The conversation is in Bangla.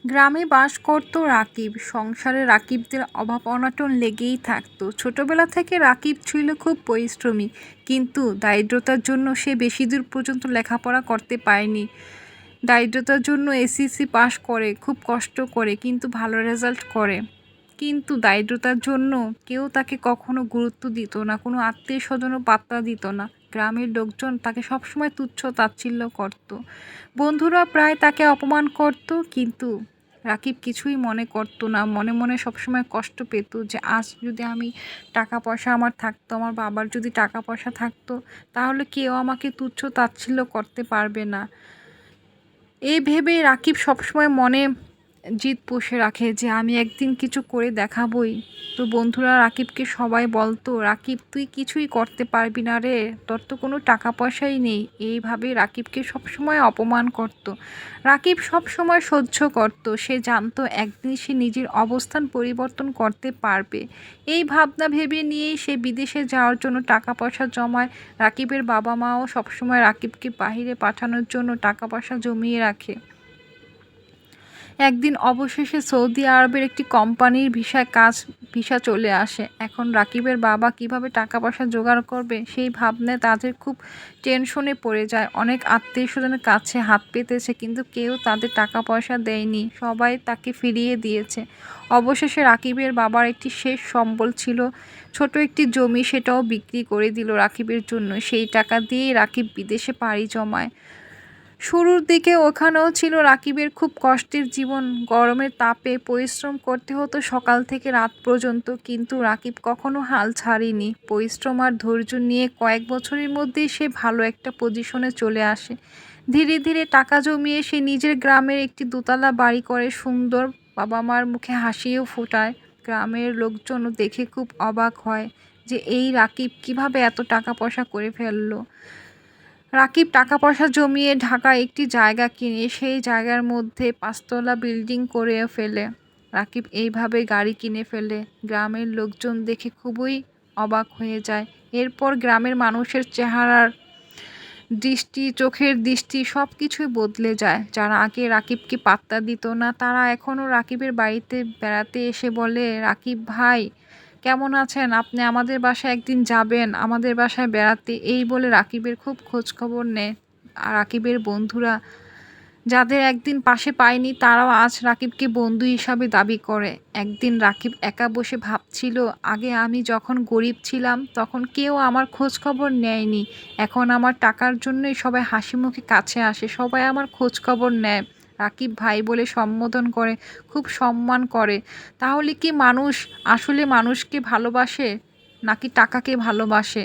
গ্রামে বাস করত রাকিব। সংসারে রাকিবদের অভাব অনটন লেগেই থাকতো। ছোটবেলা থেকে রাকিব ছিল খুব পরিশ্রমী, কিন্তু দারিদ্রতার জন্য সে বেশি দূর পর্যন্ত লেখাপড়া করতে পারেনি। দারিদ্রতার জন্য এসএসসি পাশ করে, খুব কষ্ট করে কিন্তু ভালো রেজাল্ট করে। কিন্তু দারিদ্রতার জন্য কেউ তাকে কখনো গুরুত্ব দিত না, কোনো আত্মীয় স্বজনও পাত্তা দিত না। গ্রামের লোকজন তাকে সবসময় তুচ্ছ তাচ্ছিল্য করত, বন্ধুরা প্রায় তাকে অপমান করত, কিন্তু রাকিব কিছুই মনে করতো না। মনে মনে সবসময় কষ্ট পেত যে আজ যদি আমি টাকা পয়সা আমার থাকতো, আমার বাবার যদি টাকা পয়সা থাকতো, তাহলে কেউ আমাকে তুচ্ছ তাচ্ছিল্য করতে পারবে না। এই ভেবে রাকিব সবসময় মনে জিদ পুষে রাখে যে আমি একদিন কিছু করে দেখাবই। তো বন্ধুরা রাকিবকে সবাই বলতো, রাকিব তুই কিছুই করতে পারবি না রে, তোর তো কোনো টাকা পয়সাই নেই। এইভাবে রাকিবকে সবসময় অপমান করত। রাকিব সবসময় সহ্য করত। সে জানতো একদিন সে নিজের অবস্থান পরিবর্তন করতে পারবে। এই ভাবনা ভেবে নিয়েই সে বিদেশে যাওয়ার জন্য টাকা পয়সা জমায়। রাকিবের বাবা মাও সবসময় রাকিবকে বাহিরে পাঠানোর জন্য টাকা পয়সা জমিয়ে রাখে। একদিন অবশেষে সৌদি আরবের একটি কোম্পানির ভিসা চলে আসে। এখন রাকিবের বাবা কিভাবে টাকা পয়সা জোগাড় করবে সেই ভাবনায় তাদের খুব টেনশনে পড়ে যায়। অনেক আত্মীয় স্বজনের কাছে হাত পেতেছে, কিন্তু কেউ তাদের টাকা পয়সা দেয়নি, সবাই তাকে ফিরিয়ে দিয়েছে। অবশেষে রাকিবের বাবার একটি শেষ সম্বল ছিল, ছোট একটি জমি, সেটাও বিক্রি করে দিল রাকিবের জন্য। সেই টাকা দিয়েই রাকিব বিদেশে পাড়ি জমায়। শুরুর দিকে ওখানেও ছিল রাকিবের খুব কষ্টের জীবন। গরমের তাপে পরিশ্রম করতে হতো সকাল থেকে রাত পর্যন্ত, কিন্তু রাকিব কখনো হাল ছাড়েনি। পরিশ্রম আর ধৈর্য নিয়ে কয়েক বছরের মধ্যেই সে ভালো একটা পজিশনে চলে আসে। ধীরে ধীরে টাকা জমিয়ে সে নিজের গ্রামের একটি দোতলা বাড়ি করে, সুন্দর, বাবা মার মুখে হাসিও ফোটায়। গ্রামের লোকজনও দেখে খুব অবাক হয় যে এই রাকিব কিভাবে এত টাকা পয়সা করে ফেললো। রাকিব টাকা পয়সা জমিয়ে ঢাকায় একটি জায়গা কিনে সেই জায়গার মধ্যে 5 তলা বিল্ডিং করে ফেলে। রাকিব এইভাবে গাড়ি কিনে ফেলে। গ্রামের লোকজন দেখে খুবই অবাক হয়ে যায়। এরপর গ্রামের মানুষের চেহারার দৃষ্টি, চোখের দৃষ্টি সব কিছুই বদলে যায়। যারা আগে রাকিবকে পাত্তা দিত না, তারা এখনও রাকিবের বাড়িতে বেড়াতে এসে বলে, রাকিব ভাই কেমন আছেন, আপনি আমাদের বাসায় একদিন যাবেন, আমাদের বাসায় বেড়াতে, এই বলে রাকিবের খুব খোঁজখবর নেয়। আর রাকিবের বন্ধুরা যাদের একদিন পাশে পায়নি, তারাও আজ রাকিবকে বন্ধু হিসাবে দাবি করে। একদিন রাকিব একা বসে ভাবছিল, আগে আমি যখন গরিব ছিলাম তখন কেউ আমার খোঁজখবর নেয়নি, এখন আমার টাকার জন্যই সবাই হাসি মুখে কাছে আসে, সবাই আমার খোঁজখবর নেয়, রাকিব ভাই বলে সম্বোধন করে, খুব সম্মান করে। তাহলে কি মানুষ আসলে মানুষকে ভালোবাসে, নাকি টাকাকে ভালোবাসে?